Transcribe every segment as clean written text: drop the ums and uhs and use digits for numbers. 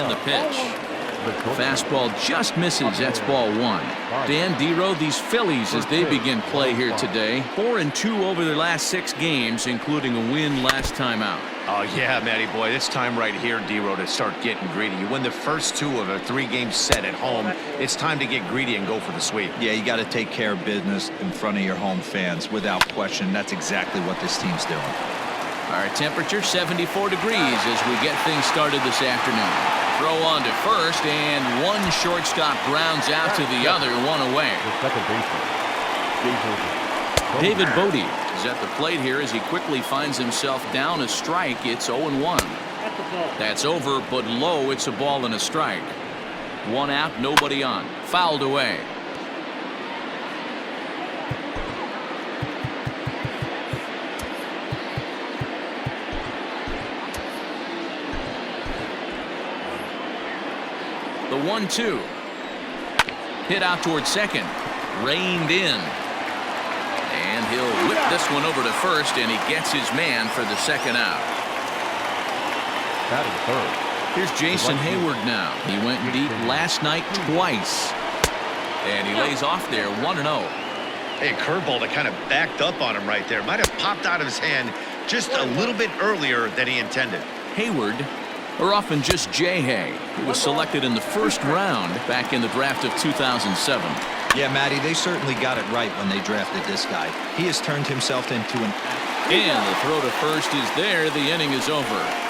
the pitch. Fastball just misses. That's ball one. Dan Dero, these Phillies, as they begin play here today, 4-2 over their last 6 games, including a win last time out. Oh, yeah, Matty boy. It's time right here, Dero, to start getting greedy. You win the first 2 of a 3-game set at home. It's time to get greedy and go for the sweep. Yeah, you got to take care of business in front of your home fans. Without question, that's exactly what this team's doing. Our temperature 74 degrees as we get things started this afternoon. Throw on to first, and one shortstop grounds out to the other, one away. David Bodie is at the plate here as he quickly finds himself down a strike. It's 0-1. That's over, but low. It's a ball and a strike. 1 out, nobody on. Fouled away. The 1-2. Hit out towards second. Reined in. And he'll whip this one over to first, and he gets his man for the second out. Here's Jason Hayward now. He went deep last night twice. And he lays off there 1-0. Hey, curveball that kind of backed up on him right there. Might have popped out of his hand just a little bit earlier than he intended. Hayward, or often just J-Hay, who was selected in the first round back in the draft of 2007. Yeah, Matty, they certainly got it right when they drafted this guy. He has turned himself into an... And the throw to first is there. The inning is over.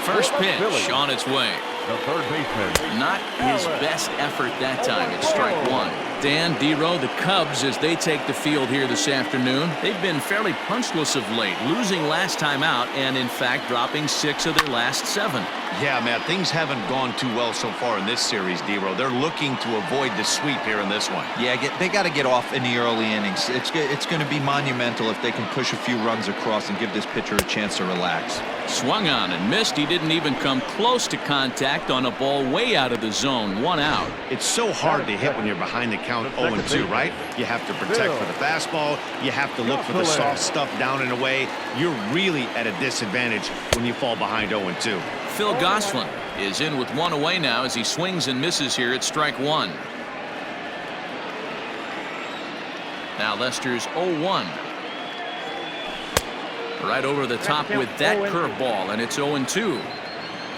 First pitch on its way. The third baseman. Not his best effort that time. It's strike one. Dan Dero, the Cubs, as they take the field here this afternoon. They've been fairly punchless of late, losing last time out and, in fact, dropping 6 of their last 7. Yeah, Matt, things haven't gone too well so far in this series, Dero. They're looking to avoid the sweep here in this one. Yeah, they got to get off in the early innings. It's going to be monumental if they can push a few runs across and give this pitcher a chance to relax. Swung on and missed. He didn't even come close to contact on a ball way out of the zone. 1 out. It's so hard to hit when you're behind the count 0-2, right? You have to protect for the fastball. You have to look for the soft stuff down and away. You're really at a disadvantage when you fall behind 0-2. Phil Gosselin is in with 1 away now as he swings and misses here at strike 1. Now Lester's 0-1. Right over the top with that curveball, and it's 0-2.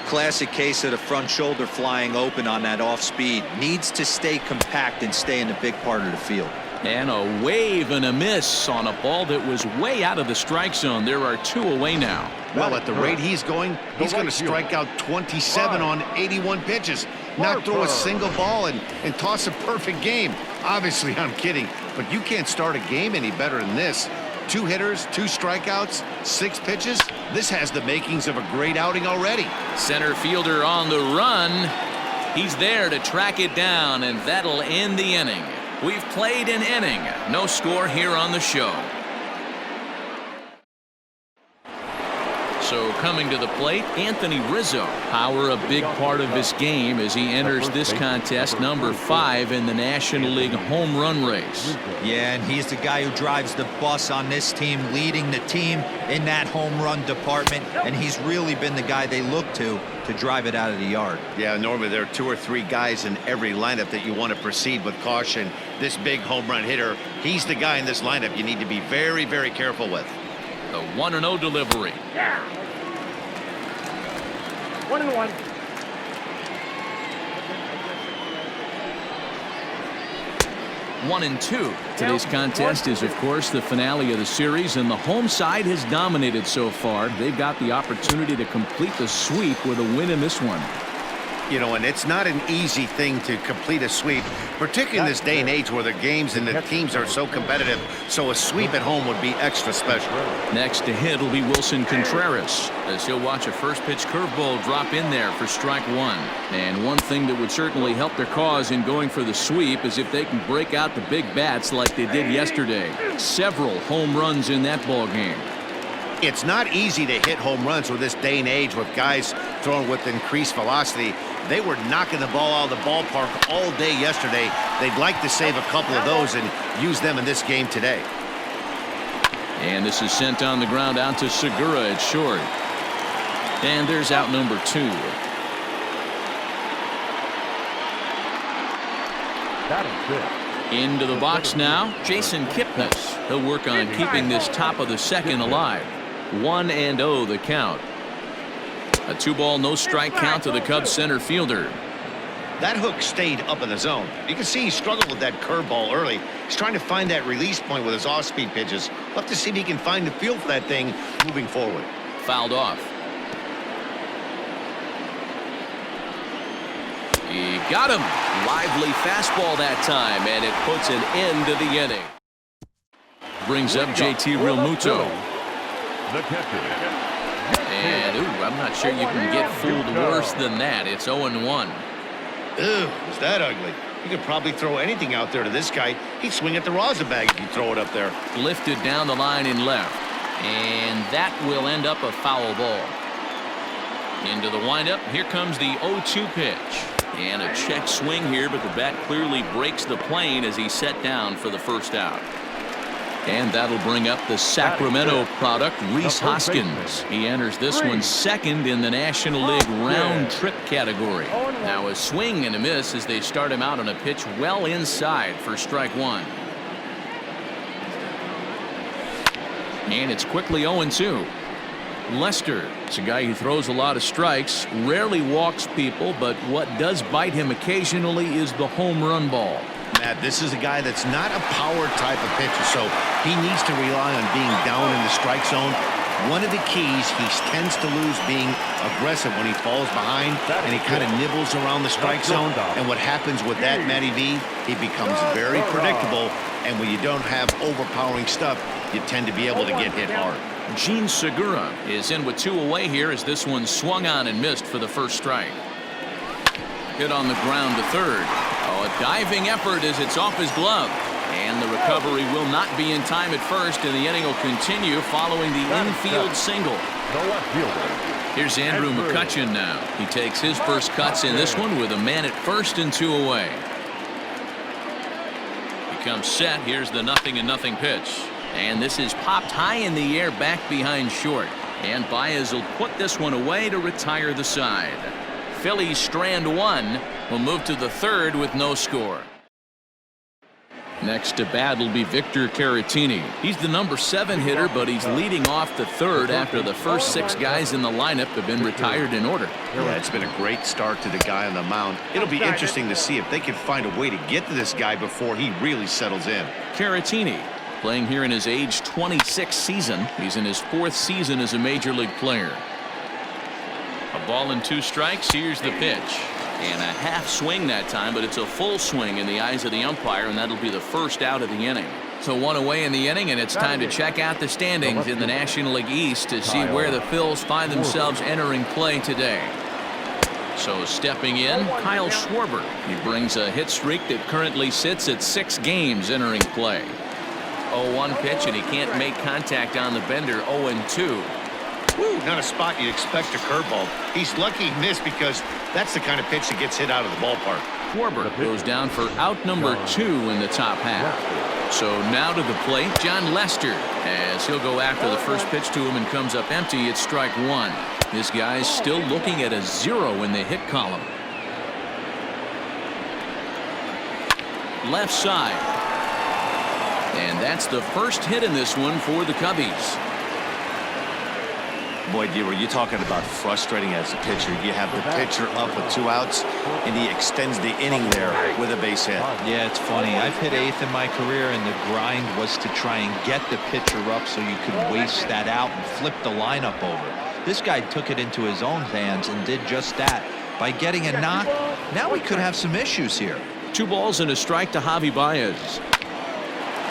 Classic case of the front shoulder flying open on that off speed. Needs to stay compact and stay in the big part of the field. And a wave and a miss on a ball that was way out of the strike zone. There are 2 away now. Well, at the rate he's going to strike out 27 on 81 pitches. Not throw a single ball and toss a perfect game. Obviously, I'm kidding, but you can't start a game any better than this. 2 hitters, 2 strikeouts, 6 pitches. This has the makings of a great outing already. Center fielder on the run. He's there to track it down, and that'll end the inning. We've played an inning. No score here on the show. So coming to the plate, Anthony Rizzo. Power a big part of his game as he enters this contest, number 5 in the National League home run race. Yeah, and he's the guy who drives the bus on this team, leading the team in that home run department, and he's really been the guy they look to drive it out of the yard. Yeah, normally there are 2 or 3 guys in every lineup that you want to proceed with caution. This big home run hitter, he's the guy in this lineup you need to be very, very careful with. The 1-0 delivery. Yeah. 1-1. One and two. Today's contest is, of course, the finale of the series, and the home side has dominated so far. They've got the opportunity to complete the sweep with a win in this one. You know, and it's not an easy thing to complete a sweep, particularly in this day and age where the games and the teams are so competitive. So a sweep at home would be extra special. Next to hit will be Wilson Contreras, as he'll watch a first pitch curveball drop in there for strike 1. And one thing that would certainly help their cause in going for the sweep is if they can break out the big bats like they did yesterday. Several home runs in that ball game. It's not easy to hit home runs with this day and age with guys throwing with increased velocity. They were knocking the ball out of the ballpark all day yesterday. They'd like to save a couple of those and use them in this game today. And this is sent on the ground out to Segura at short. And there's out number 2. That is it. Into the box now, Jason Kipnis. He'll work on keeping this top of the second alive. 1-0 the count. A 2-ball, no strike count to the Cubs center fielder. That hook stayed up in the zone. You can see he struggled with that curveball early. He's trying to find that release point with his off-speed pitches. We'll have to see if he can find the feel for that thing moving forward. Fouled off. He got him. Lively fastball that time, and it puts an end to the inning. Brings up JT Realmuto. The catcher. And, I'm not sure you can get fooled worse than that. It's 0-1. Ew, was that ugly? You could probably throw anything out there to this guy. He'd swing at the rosin bag if you throw it up there. Lifted down the line in left. And that will end up a foul ball. Into the windup. Here comes the 0-2 pitch. And a check swing here, but the bat clearly breaks the plane as he's set down for the first out. And that'll bring up the Sacramento product, Rhys Hoskins. He enters this one second in the National League round trip category. Now a swing and a miss as they start him out on a pitch well inside for strike 1. And it's quickly 0-2. Lester, it's a guy who throws a lot of strikes, rarely walks people, but what does bite him occasionally is the home run ball. Matt, this is a guy that's not a power type of pitcher, so he needs to rely on being down in the strike zone. One of the keys, he tends to lose being aggressive when he falls behind, and he kind of nibbles around the strike zone. And what happens with that, Matty V, he becomes very predictable, and when you don't have overpowering stuff, you tend to be able to get hit hard. Gene Segura is in with 2 away here as this one swung on and missed for the first strike. Hit on the ground to third. Oh, a diving effort as it's off his glove. And the recovery will not be in time at first, and the inning will continue following the infield single. The left fielder. Here's Andrew McCutchen now. He takes his first cuts in this one with a man at first and 2 away. He comes set. Here's the 0-0 pitch. And this is popped high in the air back behind short. And Baez will put this one away to retire the side. Phillies strand 1. Will move to the third with no score. Next to bat will be Victor Caratini. He's the number 7 hitter, but he's leading off the third after the first 6 guys in the lineup have been retired in order. Yeah, it's been a great start to the guy on the mound. It'll be interesting to see if they can find a way to get to this guy before he really settles in. Caratini playing here in his age 26 season. He's in his 4th season as a major league player. A ball and 2 strikes. Here's the pitch. And a half swing that time, but it's a full swing in the eyes of the umpire, and that'll be the first out of the inning. So 1 away in the inning, and it's time to check out the standings in the National League East to see where the Phils find themselves entering play today. So stepping in, Kyle Schwarber. He brings a hit streak that currently sits at 6 games entering play. 0-1 pitch, and he can't make contact on the bender. 0-2. Woo, not a spot you'd expect a curveball. He's lucky he missed because that's the kind of pitch that gets hit out of the ballpark. Schwarber goes down for out number 2 in the top half. So now to the plate, John Lester, as he'll go after the first pitch to him and comes up empty. It's strike 1. This guy's still looking at a 0 in the hit column. Left side. And that's the first hit in this one for the Cubbies. Boy, D-Roy, you're talking about frustrating as a pitcher. You have the pitcher up with 2 outs, and he extends the inning there with a base hit. Yeah, it's funny. I've hit 8th in my career, and the grind was to try and get the pitcher up so you could waste that out and flip the lineup over. This guy took it into his own hands and did just that. By getting a knock, now we could have some issues here. 2 balls and a strike to Javi Baez.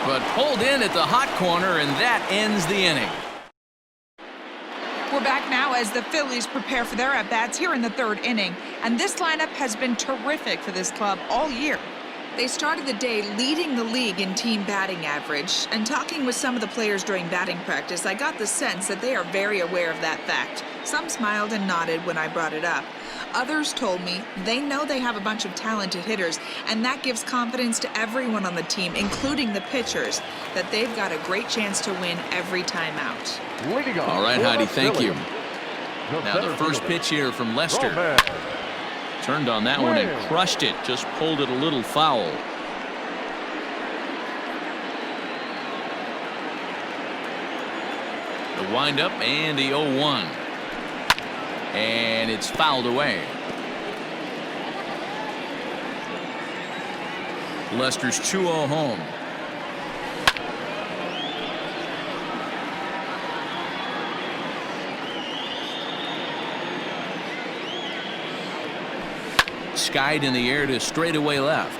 But pulled in at the hot corner, and that ends the inning. We're back now as the Phillies prepare for their at-bats here in the 3rd inning. And this lineup has been terrific for this club all year. They started the day leading the league in team batting average, and talking with some of the players during batting practice, I got the sense that they are very aware of that fact. Some smiled and nodded when I brought it up. Others told me they know they have a bunch of talented hitters, and that gives confidence to everyone on the team, including the pitchers, that they've got a great chance to win every time out. All right, Heidi, thank you. Now the first pitch here from Lester. Turned on that one and crushed it. Just pulled it a little foul. The windup and the 0-1. And it's fouled away. Lester's 2-0 home. Skied in the air to straightaway left.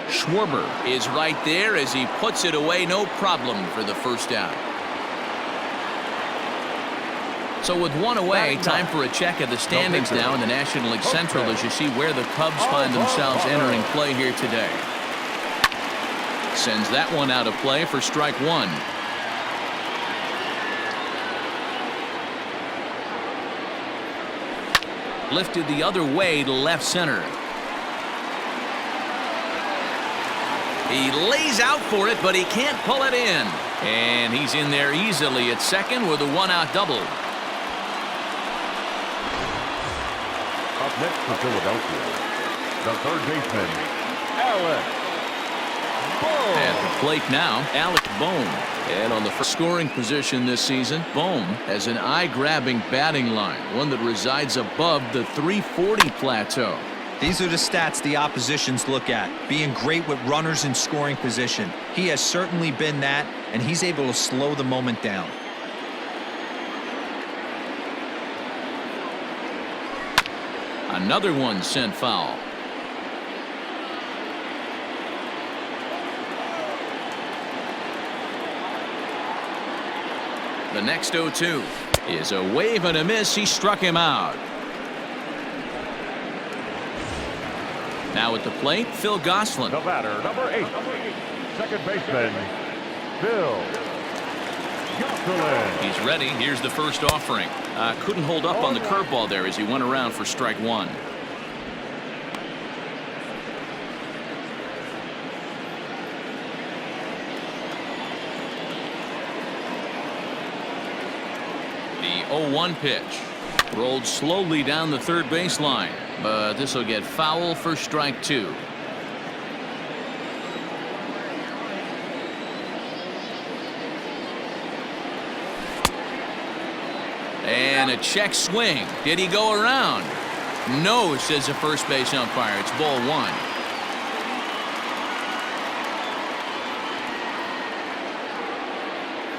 Schwarber is right there as he puts it away, no problem for the first out. So with one away, time for a check of the standings now in the National League Central as you see where the Cubs find themselves entering play here today. Sends that one out of play for strike one. Lifted the other way to left center. He lays out for it, but he can't pull it in. And he's in there easily at second with a one-out double. Up next for Philadelphia, the third baseman, Alex Bohm. At the plate now, Alex Bohm. And on the first scoring position this season, Bohm has an eye-grabbing batting line, one that resides above the 340 plateau. These are the stats the oppositions look at, being great with runners in scoring position. He has certainly been that, and he's able to slow the moment down. Another one sent foul. The next 0-2 is a wave and a miss. He struck him out. Now at the plate, Phil Gosselin. The batter, number 8, second baseman, Phil Gosselin. He's ready. Here's the first offering. Couldn't hold up on the curveball there as he went around for strike one. The 0-1 pitch. Rolled slowly down the third baseline, but this will get foul for strike two. And a check swing. Did he go around? No, says the first base umpire. It's ball one.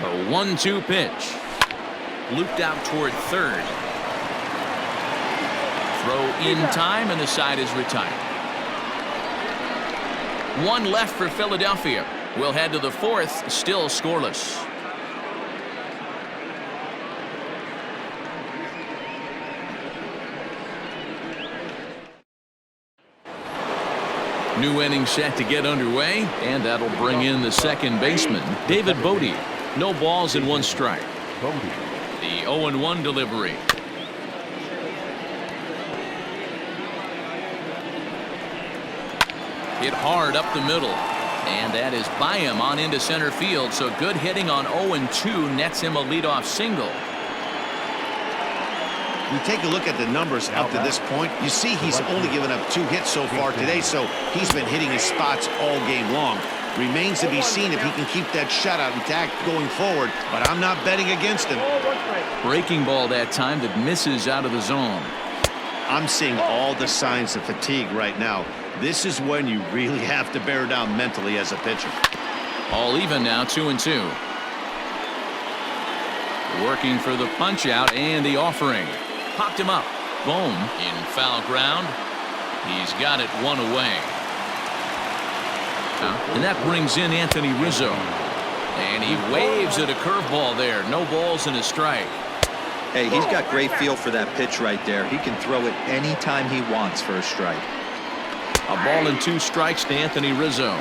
A 1-2 pitch. Looped out toward third. Throw in time, and the side is retired. One left for Philadelphia. We'll head to the fourth, still scoreless. New inning set to get underway, and that'll bring in the second baseman, David Bodie. No balls and one strike. The 0-1 delivery. Hit hard up the middle, and that is by him on into center field. So good hitting on 0-2 nets him a leadoff single. You take a look at the numbers up to this point. You see he's only given up 2 hits so far today, so he's been hitting his spots all game long. Remains to be seen if he can keep that shutout intact going forward, but I'm not betting against him. Breaking ball that time that misses out of the zone. I'm seeing all the signs of fatigue right now. This is when you really have to bear down mentally as a pitcher. All even now, 2-2. Working for the punch out and the offering. Popped him up. Bohm in foul ground. He's got it one away. And that brings in Anthony Rizzo. And he waves at a curveball there. No balls and a strike. Hey, he's got great feel for that pitch right there. He can throw it anytime he wants for a strike. A ball and 2 strikes to Anthony Rizzo.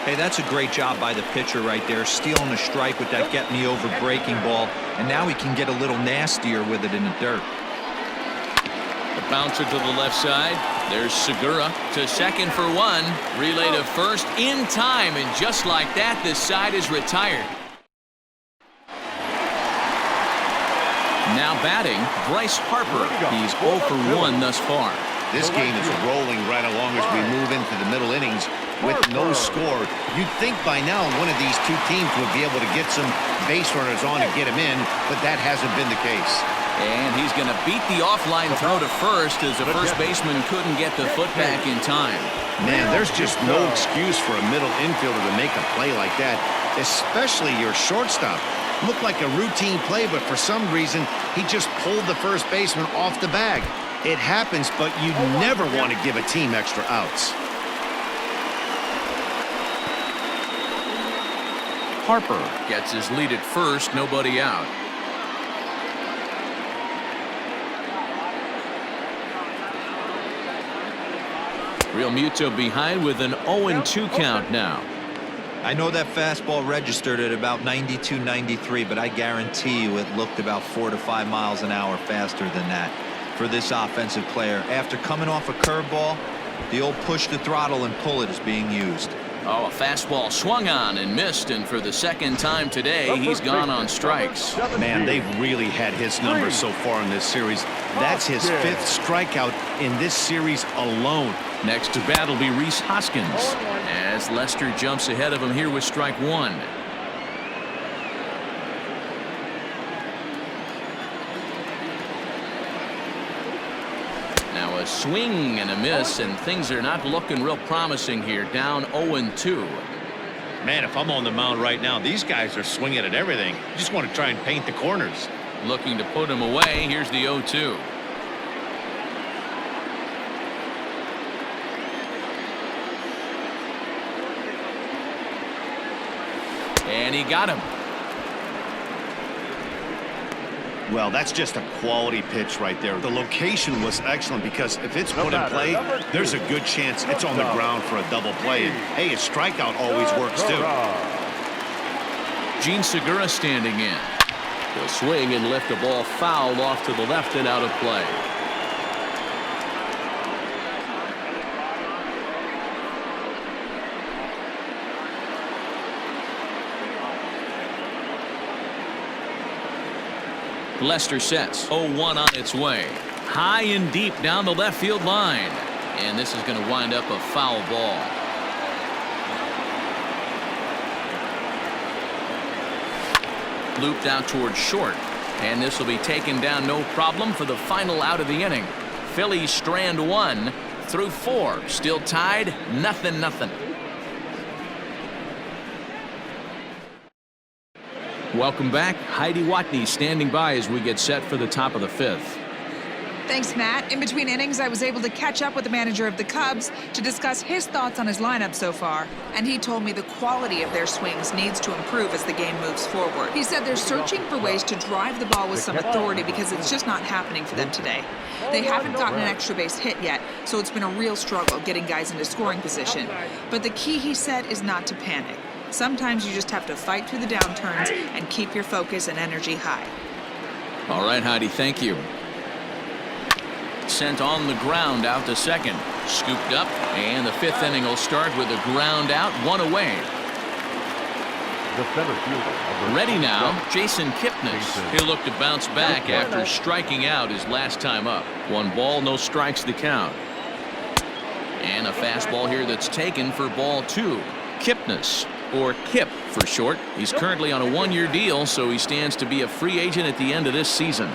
Hey, that's a great job by the pitcher right there, stealing a strike with that get-me-over breaking ball, and now he can get a little nastier with it in the dirt. The bouncer to the left side. There's Segura to second for 1. Relay to first in time, and just like that, this side is retired. Now batting, Bryce Harper. He's 0 for 1 thus far. This game is rolling right along as we move into the middle innings with no score. You'd think by now one of these two teams would be able to get some base runners on and get him in, but that hasn't been the case. And he's going to beat the offline throw to first as the first baseman couldn't get the foot back in time. Man, there's just no excuse for a middle infielder to make a play like that, especially your shortstop. Looked like a routine play, but for some reason, he just pulled the first baseman off the bag. It happens, but you never want to give a team extra outs. Harper gets his lead at first, nobody out. Real Muto behind with an 0-2 count now. I know that fastball registered at about 92, 93, but I guarantee you it looked about 4 to 5 miles an hour faster than that for this offensive player. After coming off a curveball, the old push the throttle and pull it is being used. Oh, a fastball swung on and missed, and for the second time today, he's gone on strikes. Man, they've really had his numbers so far in this series. That's his 5th strikeout in this series alone. Next to bat will be Rhys Hoskins as Lester jumps ahead of him here with strike 1. Now a swing and a miss, and things are not looking real promising here. Down 0-2. Man, if I'm on the mound right now, these guys are swinging at everything. You just want to try and paint the corners. Looking to put him away. Here's the 0-2. And he got him. Well, that's just a quality pitch right there. The location was excellent because if it's put in play, there's a good chance it's on the ground for a double play. And hey, a strikeout always works too. Gene Segura standing in. He'll swing and lift a ball foul off to the left and out of play. Lester sets. 0-1 on its way. High and deep down the left field line. And this is going to wind up a foul ball. Looped out towards short. And this will be taken down no problem for the final out of the inning. Phillies strand 1 through 4. Still tied, 0-0. Welcome back. Heidi Watney standing by as we get set for the top of the 5th. Thanks, Matt. In between innings, I was able to catch up with the manager of the Cubs to discuss his thoughts on his lineup so far. And he told me the quality of their swings needs to improve as the game moves forward. He said they're searching for ways to drive the ball with some authority because it's just not happening for them today. They haven't gotten an extra base hit yet, so it's been a real struggle getting guys into scoring position. But the key, he said, is not to panic. Sometimes you just have to fight through the downturns and keep your focus and energy high. All right, Heidi, thank you. Sent on the ground out to second. Scooped up, and the 5th inning will start with a ground out, 1 away. Ready now, Jason Kipnis. He'll look to bounce back after striking out his last time up. 1 ball, no strikes to count. And a fastball here that's taken for ball 2. Kipnis, or Kip for short. He's currently on a 1-year deal, so he stands to be a free agent at the end of this season.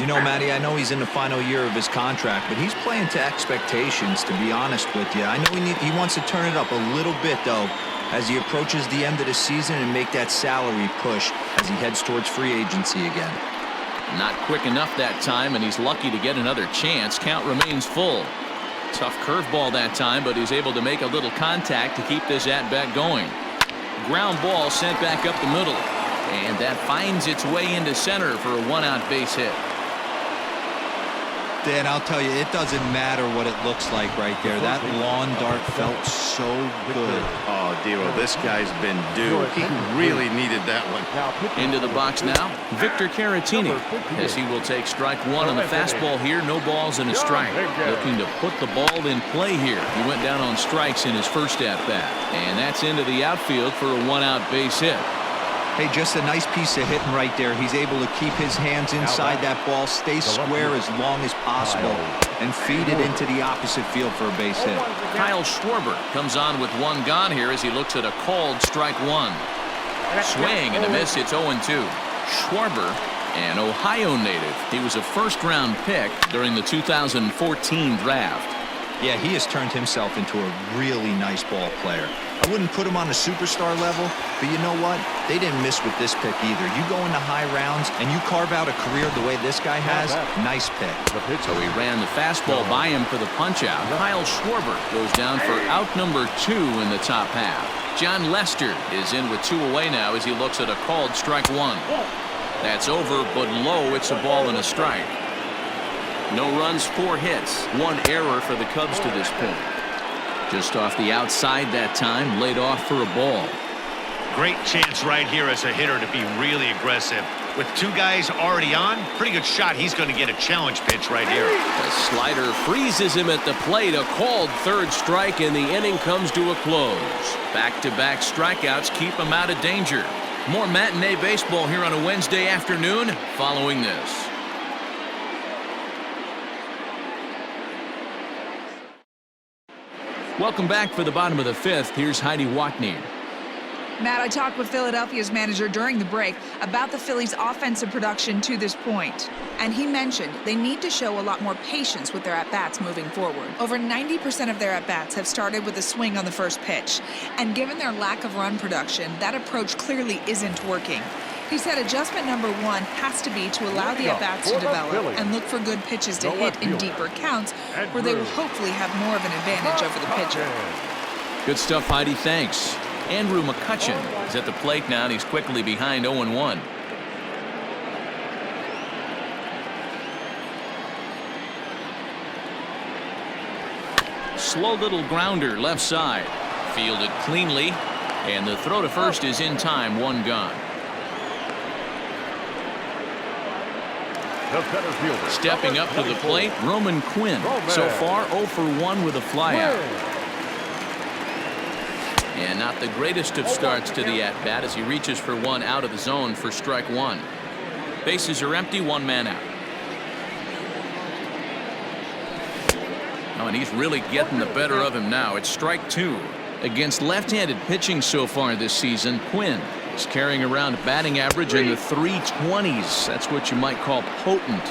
You know, Matty, I know he's in the final year of his contract, but he's playing to expectations, to be honest with you. I know he wants to turn it up a little bit, though, as he approaches the end of the season and make that salary push as he heads towards free agency again. Not quick enough that time, and he's lucky to get another chance. Count remains full. Tough curveball that time, but he's able to make a little contact to keep this at-bat going. Ground ball sent back up the middle, and that finds its way into center for a 1-out base hit. Dan, I'll tell you, it doesn't matter what it looks like right there. That lawn dart felt so good. Oh, Dero, this guy's been due. He really needed that one. Into the box now, Victor Caratini, as he will take strike one on the fastball here. No balls and a strike. Looking to put the ball in play here. He went down on strikes in his first at-bat. And that's into the outfield for a one-out base hit. Hey, just a nice piece of hitting right there. He's able to keep his hands inside that ball, stay square as long as possible, and feed it into the opposite field for a base hit. Kyle Schwarber comes on with one gone here as he looks at a called strike one. Swing and a miss. It's 0-2. Schwarber, an Ohio native. He was a first-round pick during the 2014 draft. Yeah, he has turned himself into a really nice ball player. I wouldn't put him on a superstar level, but you know what? They didn't miss with this pick either. You go into high rounds and you carve out a career the way this guy has, nice pick. So he ran the fastball by him for the punch-out. Kyle Schwarber goes down for out number 2 in the top half. John Lester is in with 2 away now as he looks at a called strike one. That's over, but low. It's a ball and a strike. No runs, 4 hits, 1 error for the Cubs to this point. Just off the outside that time, laid off for a ball. Great chance right here as a hitter to be really aggressive. With 2 guys already on, pretty good shot. He's going to get a challenge pitch right here. The slider freezes him at the plate. A called third strike, and the inning comes to a close. Back-to-back strikeouts keep him out of danger. More matinee baseball here on a Wednesday afternoon following this. Welcome back for the bottom of the 5th. Here's Heidi Watney. Matt, I talked with Philadelphia's manager during the break about the Phillies' offensive production to this point. And he mentioned they need to show a lot more patience with their at-bats moving forward. Over 90% of their at-bats have started with a swing on the first pitch. And given their lack of run production, that approach clearly isn't working. He said adjustment number 1 has to be to allow the at-bats to develop and look for good pitches to hit in deeper counts where they will hopefully have more of an advantage over the pitcher. Good stuff, Heidi. Thanks. Andrew McCutchen is at the plate now, and he's quickly behind 0-1. Slow little grounder left side. Fielded cleanly, and the throw to first is in time. 1 gone. Stepping up to the plate, Roman Quinn. So far 0 for 1 with a flyout. And not the greatest of starts to the at-bat as he reaches for 1 out of the zone for strike 1. Bases are empty, 1 man out. Oh, and he's really getting the better of him now. It's strike 2. Against left-handed pitching so far this season, Quinn is carrying around batting average in the 320s. That's what you might call potent.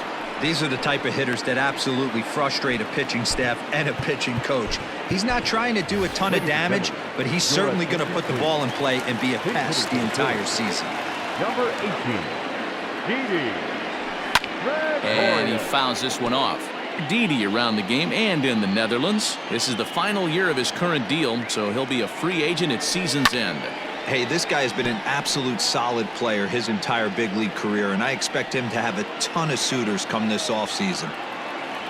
These are the type of hitters that absolutely frustrate a pitching staff and a pitching coach. He's not trying to do a ton of damage, but he's certainly going to put the ball in play and be a pest the entire season. Number 18, Didi. And he fouls this one off. Didi around the game and in the Netherlands. This is the final year of his current deal, so he'll be a free agent at season's end. Hey, this guy has been an absolute solid player his entire big league career, and I expect him to have a ton of suitors come this offseason.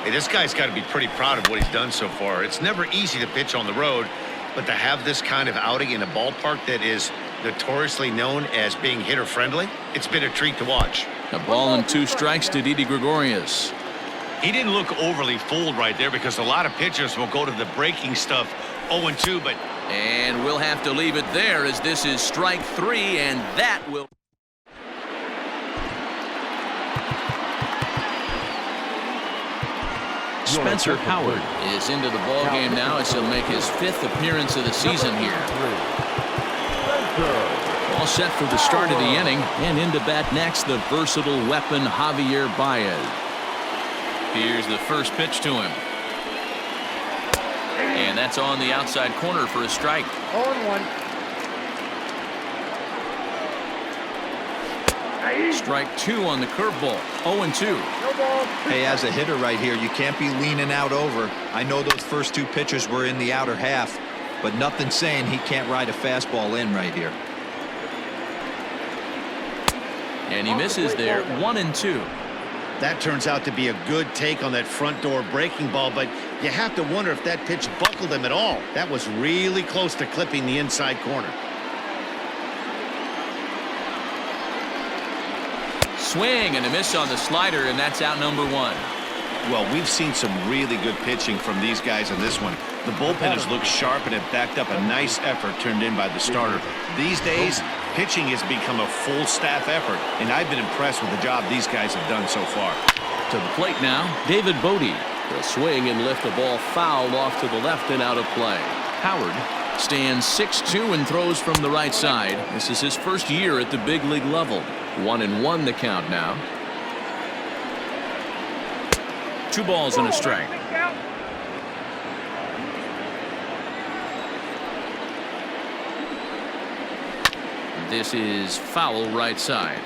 Hey, this guy's got to be pretty proud of what he's done so far. It's never easy to pitch on the road, but to have this kind of outing in a ballpark that is notoriously known as being hitter-friendly, it's been a treat to watch. A ball and 2 strikes to Didi Gregorius. He didn't look overly fooled right there because a lot of pitchers will go to the breaking stuff 0-2, but... And we'll have to leave it there as this is strike 3, and that will... Spencer Howard is into the ball game now as he'll make his 5th appearance of the season here. All set for the start of the inning, and into bat next, the versatile weapon Javier Baez. Here's the first pitch to him. And that's on the outside corner for a strike. 0-1. Strike 2 on the curveball. 0-2. Hey, as a hitter right here, you can't be leaning out over. I know those first 2 pitches were in the outer half, but nothing saying he can't ride a fastball in right here. And he misses there. 1-2. That turns out to be a good take on that front door breaking ball, but you have to wonder if that pitch buckled him at all. That was really close to clipping the inside corner. Swing and a miss on the slider, and that's out number one. Well, we've seen some really good pitching from these guys in this one. The bullpen has looked sharp and have backed up a nice effort turned in by the starter. These days, pitching has become a full staff effort, and I've been impressed with the job these guys have done so far. To the plate now, David Bodie. He'll swing and lift the ball foul off to the left and out of play. Howard stands 6'2" and throws from the right side. This is his first year at the big league level. 1-1 the count now. 2 balls and a strike. This is foul right side.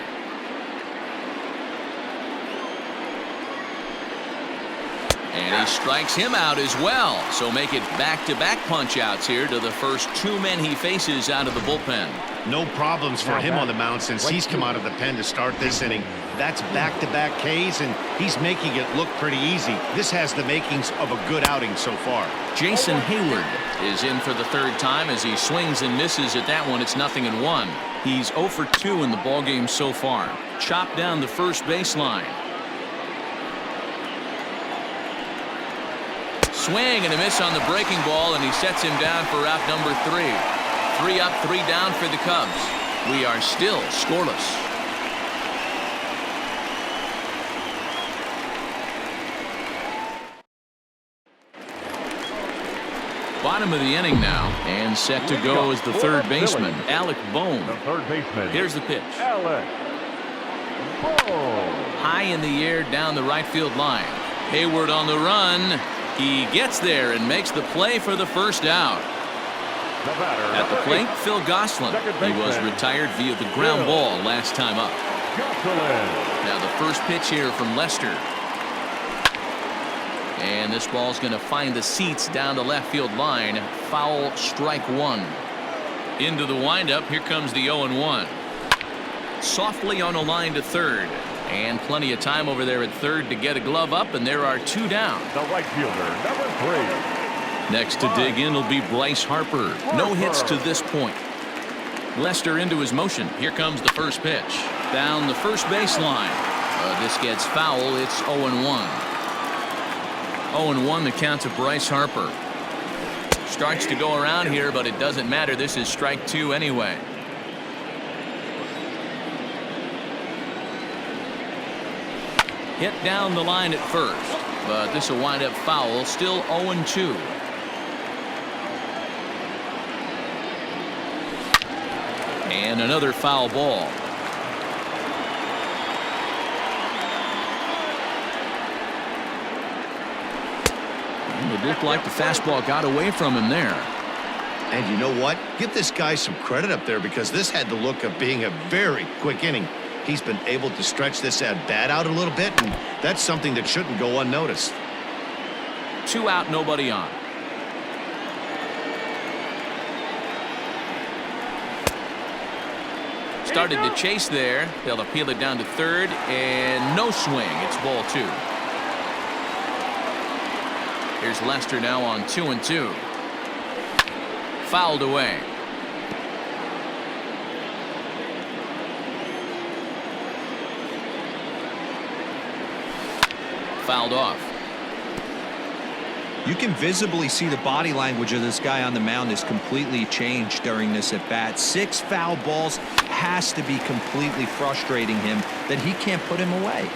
And he strikes him out as well. So make it back-to-back punch-outs here to the first 2 men he faces out of the bullpen. No problems for him on the mound since he's come out of the pen to start this inning. That's back-to-back Ks, and he's making it look pretty easy. This has the makings of a good outing so far. Jason Hayward is in for the 3rd time as he swings and misses at that one. It's 0-1. He's 0 for 2 in the ballgame so far. Chopped down the first baseline. Swing and a miss on the breaking ball, and he sets him down for out number 3. 3 up, 3 down for the Cubs. We are still scoreless. Bottom of the inning now, and set to go is the 3rd baseman, Alec Bohm. The 3rd baseman. Here's the pitch. Alec Bohm. High in the air down the right field line. Hayward on the run. He gets there and makes the play for the first out. The batter At the plate, Phil Gosselin. He was retired via the ground ball last time up. Now the first pitch here from Lester. And this ball's going to find the seats down the left field line. Foul, strike 1. Into the windup. Here comes the 0-1. Softly on a line to 3rd. And plenty of time over there at 3rd to get a glove up, and there are 2 down. The right fielder, number 3. Next to dig in will be Bryce Harper. No hits to this point. Lester into his motion. Here comes the first pitch. Down the first baseline. This gets foul. It's 0-1. 0-1 the count to Bryce Harper. Starts to go around here, but it doesn't matter. This is strike 2 anyway. Hit down the line at first, but this will wind up foul. Still 0-2. And another foul ball. It looked like the fastball got away from him there. And you know what? Give this guy some credit up there because this had the look of being a very quick inning. He's been able to stretch this at-bat out a little bit, and that's something that shouldn't go unnoticed. 2 out, nobody on. Started to chase there. They'll appeal it down to 3rd, and no swing. It's ball 2. Here's Lester now on 2-2. Fouled away. Fouled off. You can visibly see the body language of this guy on the mound is completely changed during this at bat. 6 foul balls has to be completely frustrating him that he can't put him away.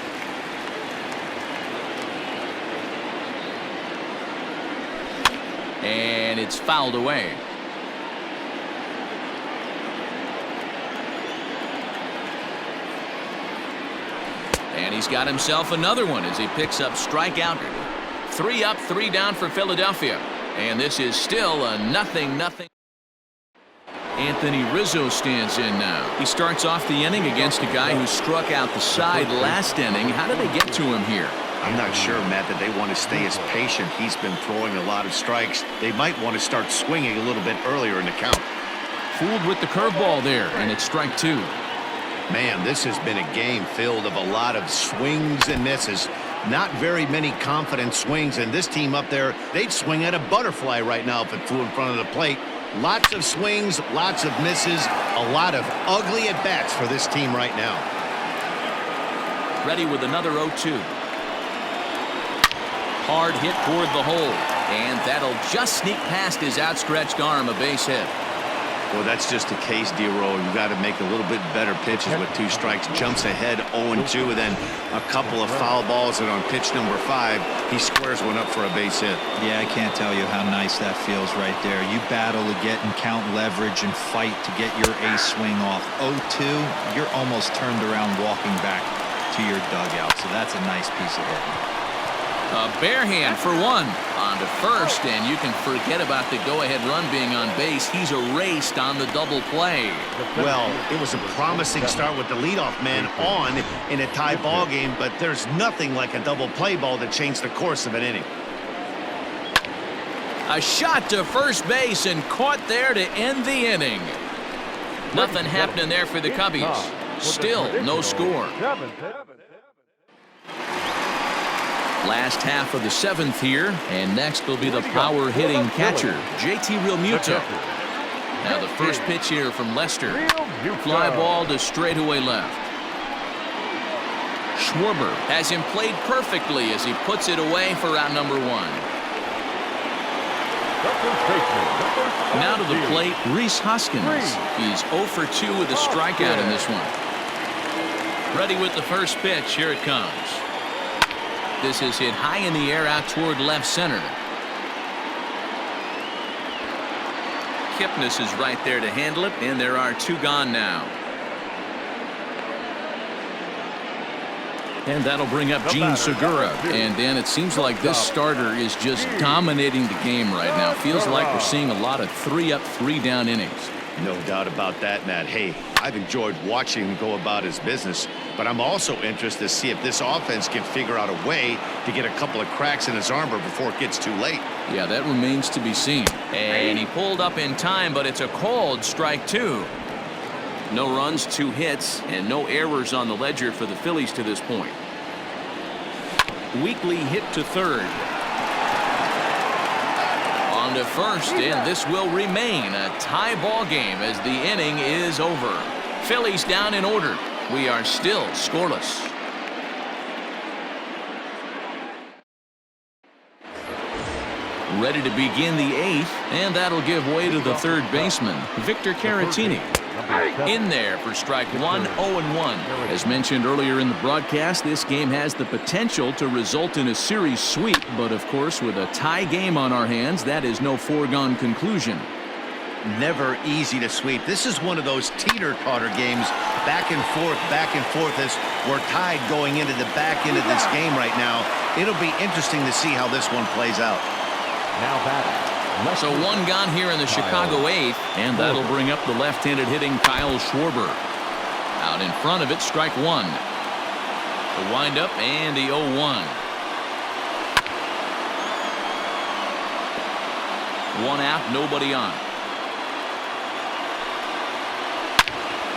And it's fouled away. And he's got himself another one as he picks up strikeout. 3 up, 3 down for Philadelphia. And this is still a 0-0. Anthony Rizzo stands in now. He starts off the inning against a guy who struck out the side last inning. How did they get to him here? I'm not sure, Matt, that they want to stay as patient. He's been throwing a lot of strikes. They might want to start swinging a little bit earlier in the count. Fooled with the curveball there, and it's strike 2. Man, this has been a game filled of a lot of swings and misses. Not very many confident swings, and this team up there, they'd swing at a butterfly right now if it flew in front of the plate. Lots of swings, lots of misses, a lot of ugly at-bats for this team right now. Ready with another 0-2. Hard hit toward the hole, and that'll just sneak past his outstretched arm, a base hit. Well, that's just a case, D-Roll. You got to make a little bit better pitches with 2 strikes. Jumps ahead 0-2, and then a couple of foul balls, and on pitch number 5, he squares one up for a base hit. Yeah, I can't tell you how nice that feels right there. You battle to get and count leverage and fight to get your ace swing off. 0-2, you're almost turned around walking back to your dugout, so that's a nice piece of hitting. A bare hand for 1 on to first, and you can forget about the go-ahead run being on base. He's erased on the double play. Well, it was a promising start with the leadoff man on in a tie ball game, but there's nothing like a double play ball to change the course of an inning. A shot to first base and caught there to end the inning. Nothing happening there for the Cubbies. Still no score. Last half of the 7th here, and next will be the power hitting catcher, JT Realmuto. Now the first pitch here from Lester. Fly ball to straightaway left. Schwarber has him played perfectly as he puts it away for out number 1. Now to the plate, Rhys Hoskins. He's 0 for 2 with a strikeout in this one. Ready with the first pitch. Here it comes. This is hit high in the air out toward left center. Kipnis is right there to handle it, and there are 2 gone now. And that'll bring up Gene Segura. And Dan, it seems like this starter is just dominating the game right now. Feels like we're seeing a lot of 3-up, 3-down innings. No doubt about that, Matt. Hey, I've enjoyed watching him go about his business, but I'm also interested to see if this offense can figure out a way to get a couple of cracks in his armor before it gets too late. Yeah, that remains to be seen. And he pulled up in time, but it's a called strike 2. No runs, 2 hits, and no errors on the ledger for the Phillies to this point. Weekly hit to third. On to first, and this will remain a tie ball game as the inning is over. Phillies down in order. We are still scoreless. Ready to begin the 8th, and that'll give way to the third baseman, Victor Caratini. In there for strike 1, 0-1. As mentioned earlier in the broadcast, this game has the potential to result in a series sweep, but of course with a tie game on our hands, that is no foregone conclusion. Never easy to sweep. This is one of those teeter-totter games, back and forth as we're tied going into the back end of this game right now. It'll be interesting to see how this one plays out. Now batting. So 1 gone here in the Chicago 8th, and that'll bring up the left-handed hitting Kyle Schwarber. Out in front of it, strike 1. The windup and the 0-1. 1 out, nobody on.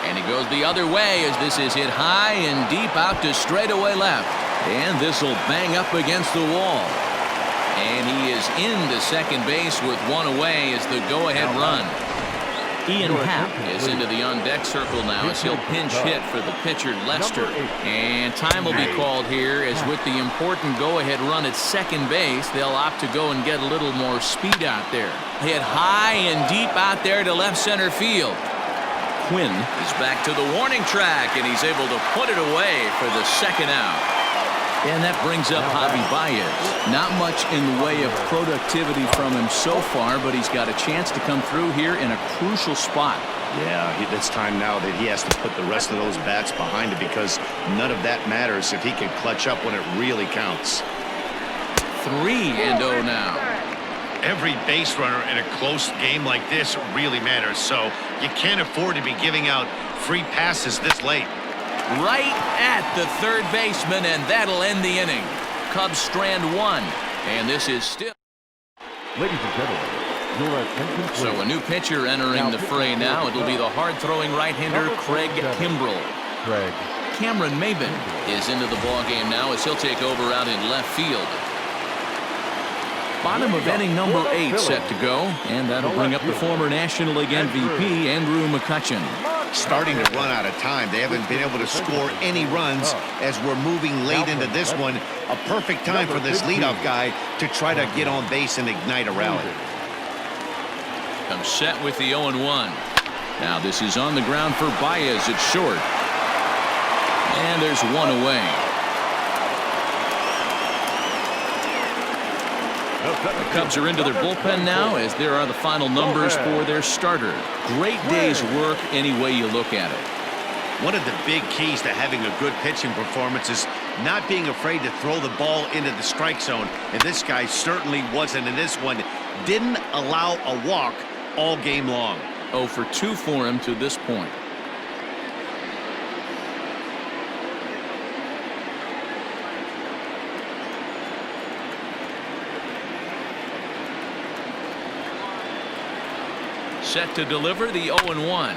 And he goes the other way as this is hit high and deep out to straightaway left. And this will bang up against the wall. And he is into second base with 1 away as the go-ahead run. Ian Happ is into the on-deck circle now as he'll pinch hit for the pitcher Lester. And time will be called here as with the important go-ahead run at second base, they'll opt to go and get a little more speed out there. Hit high and deep out there to left center field. Quinn is back to the warning track, and he's able to put it away for the second out. And that brings up Javi Baez. Not much in the way of productivity from him so far, but he's got a chance to come through here in a crucial spot. Yeah, it's time now that he has to put the rest of those bats behind it because none of that matters if he can clutch up when it really counts. 3-0 now. Every base runner in a close game like this really matters, so you can't afford to be giving out free passes this late. Right at the third baseman, and that'll end the inning. Cubs strand 1, and this is still. Ladies and gentlemen, your attention please. So a new pitcher entering the fray now. It'll be the hard-throwing right-hander Craig Kimbrell. Craig. Cameron Maben is into the ballgame now as he'll take over out in left field. Bottom of inning number 8 set to go, and that'll bring up the former National League MVP, Andrew McCutchen. Starting to run out of time. They haven't been able to score any runs as we're moving late into this one. A perfect time for this leadoff guy to try to get on base and ignite a rally. Comes set with the 0-1. Now this is on the ground for Baez at short. And there's one away. The Cubs are into their bullpen now as there are the final numbers for their starter. Great day's work any way you look at it. One of the big keys to having a good pitching performance is not being afraid to throw the ball into the strike zone. And this guy certainly wasn't in this one. Didn't allow a walk all game long. 0 for 2 for him to this point. Set to deliver the 0-1.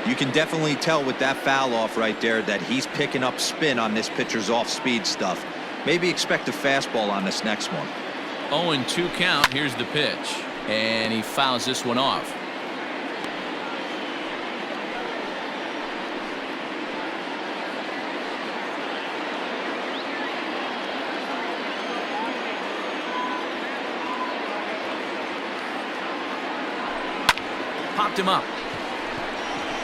You can definitely tell with that foul off right there that he's picking up spin on this pitcher's off-speed stuff. Maybe expect a fastball on this next one. 0-2 count. Here's the pitch. And he fouls this one off. Popped him up.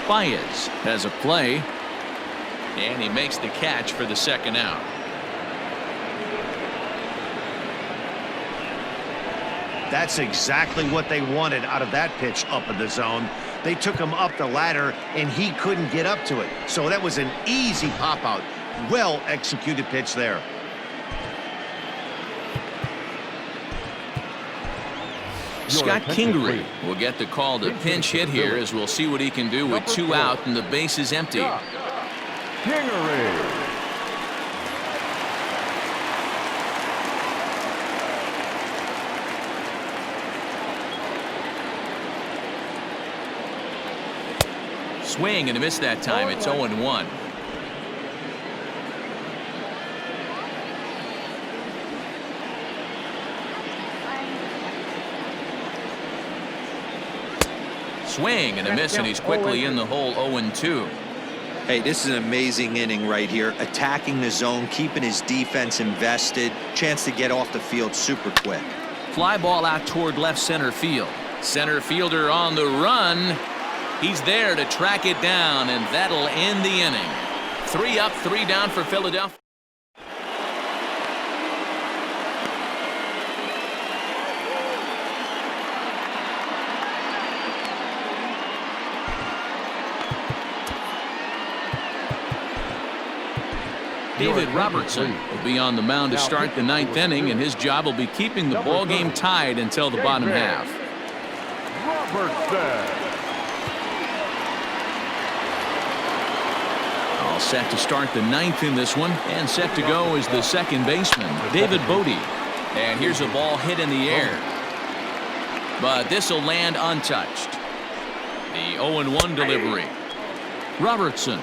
Baez has a play, and he makes the catch for the second out. That's exactly what they wanted out of that pitch up in the zone. They took him up the ladder, and he couldn't get up to it. So that was an easy pop-out. Well executed pitch there. Scott Kingery will get the call to pinch hit here as we'll see what he can do with 2 out and the base is empty. Kingery. Swing and a miss that time. It's 0-1. Swing and a miss, and he's quickly in the hole. 0-2. Hey, this is an amazing inning right here. Attacking the zone, keeping his defense invested. Chance to get off the field super quick. Fly ball out toward left center field. Center fielder on the run. He's there to track it down, and that'll end the inning. 3 up, 3 down for Philadelphia. David Robertson will be on the mound to start the 9th inning, and his job will be keeping the ball game tied until the bottom half. Robertson. All set to start the 9th in this one, and set to go is the second baseman, David Bodie. And here's a ball hit in the air, but this will land untouched. The 0-1 delivery. Robertson,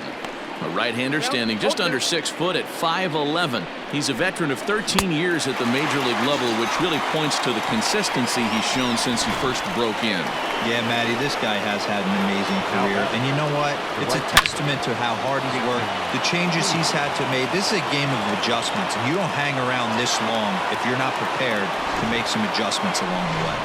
a right-hander standing just under 6 foot at 5'11". He's a veteran of 13 years at the major league level, which really points to the consistency he's shown since he first broke in. Yeah, Matty, this guy has had an amazing career. And you know what? It's a testament to how hard he's worked, the changes he's had to make. This is a game of adjustments, and you don't hang around this long if you're not prepared to make some adjustments along the way.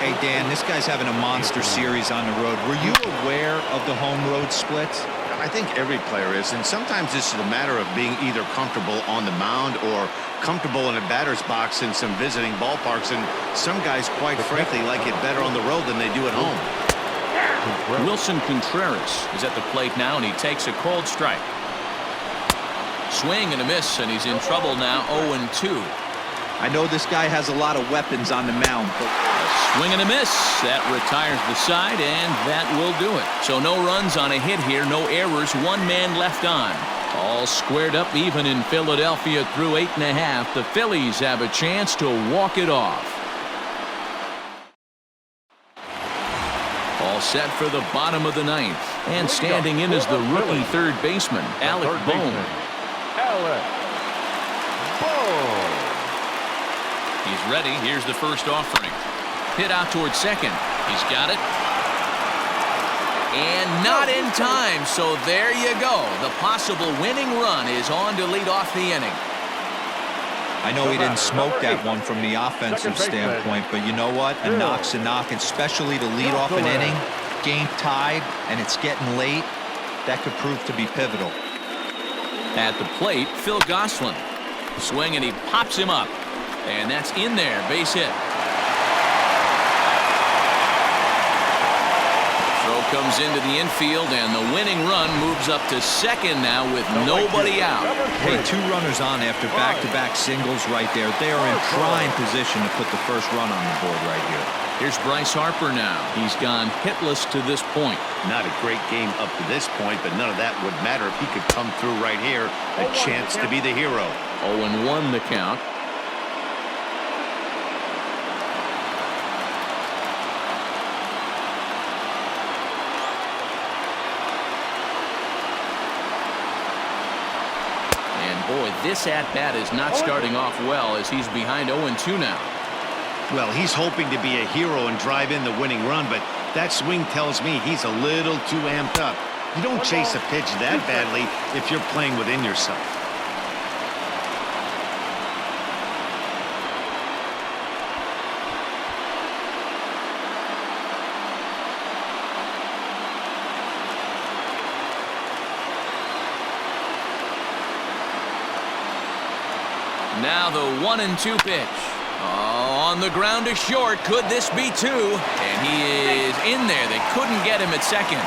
Hey, Dan, this guy's having a monster series on the road. Were you aware of the home-road splits? I think every player is, and sometimes this is a matter of being either comfortable on the mound or comfortable in a batter's box in some visiting ballparks, and some guys, quite frankly, like it better on the road than they do at home. Wilson Contreras is at the plate now, and he takes a cold strike. Swing and a miss, and he's in trouble now. 0-2. I know this guy has a lot of weapons on the mound, but swing and a miss. That retires the side, and that will do it. So no runs on a hit here, no errors, 1 man left on. All squared up even in Philadelphia through 8.5. The Phillies have a chance to walk it off. All set for the bottom of the ninth. And standing in is the rookie third baseman, Alec Bohm. Alec Bohm. He's ready. Here's the first offering. Hit out towards second. He's got it. And not in time, so there you go. The possible winning run is on to lead off the inning. I know he didn't smoke that one from the offensive standpoint, but you know what? A knock's a knock, especially to lead off an inning, game tied, and it's getting late. That could prove to be pivotal. At the plate, Phil Gosselin. Swing, and he pops him up. And that's in there, base hit. Throw comes into the infield, and the winning run moves up to second now with nobody out. Hey, 2 runners on after back-to-back singles right there. They are in prime position to put the first run on the board right here. Here's Bryce Harper now. He's gone hitless to this point. Not a great game up to this point, but none of that would matter if he could come through right here. A chance to be the hero. 0-1 the count. Boy, this at-bat is not starting off well as he's behind 0-2 now. Well, he's hoping to be a hero and drive in the winning run, but that swing tells me he's a little too amped up. You don't chase a pitch that badly if you're playing within yourself. Now the 1-2 pitch. Oh, on the ground to short. Could this be 2? And he is in there. They couldn't get him at second.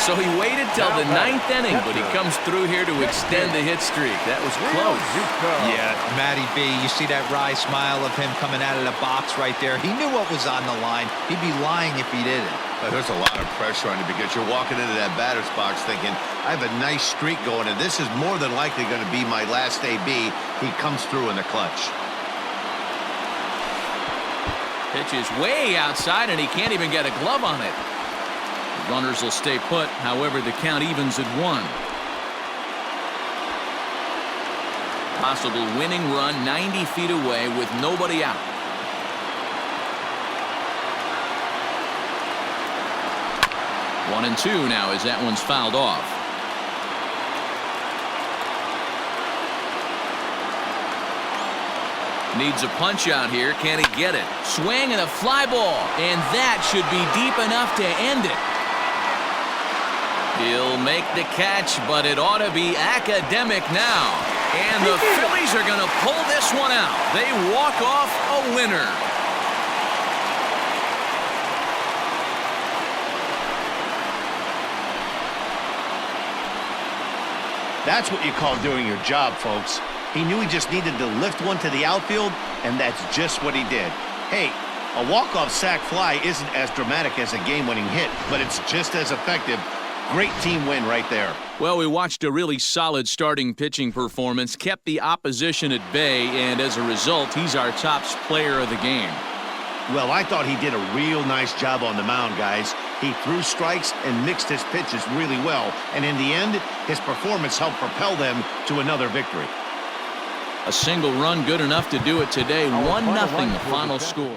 So he waited till the 9th inning, but he comes through here to extend the hit streak. That was close. Yeah, Matty B, you see that wry smile of him coming out of the box right there. He knew what was on the line. He'd be lying if he didn't. There's a lot of pressure on you because you're walking into that batter's box thinking, I have a nice streak going, and this is more than likely going to be my last AB. He comes through in the clutch. Pitch is way outside, and he can't even get a glove on it. The runners will stay put. However, the count evens at 1. Possible winning run 90 feet away with nobody out. One and 2 now as that one's fouled off. Needs a punch out here. Can he get it? Swing and a fly ball. And that should be deep enough to end it. He'll make the catch, but it ought to be academic now. And the Phillies are going to pull this one out. They walk off a winner. That's what you call doing your job, folks. He knew he just needed to lift one to the outfield, and that's just what he did. Hey, a walk-off sac fly isn't as dramatic as a game-winning hit, but it's just as effective. Great team win right there. Well, we watched a really solid starting pitching performance, kept the opposition at bay, and as a result, he's our top player of the game. Well, I thought he did a real nice job on the mound, guys. He threw strikes and mixed his pitches really well, and in the end, his performance helped propel them to another victory. A single run good enough to do it today. 1-0 the final score.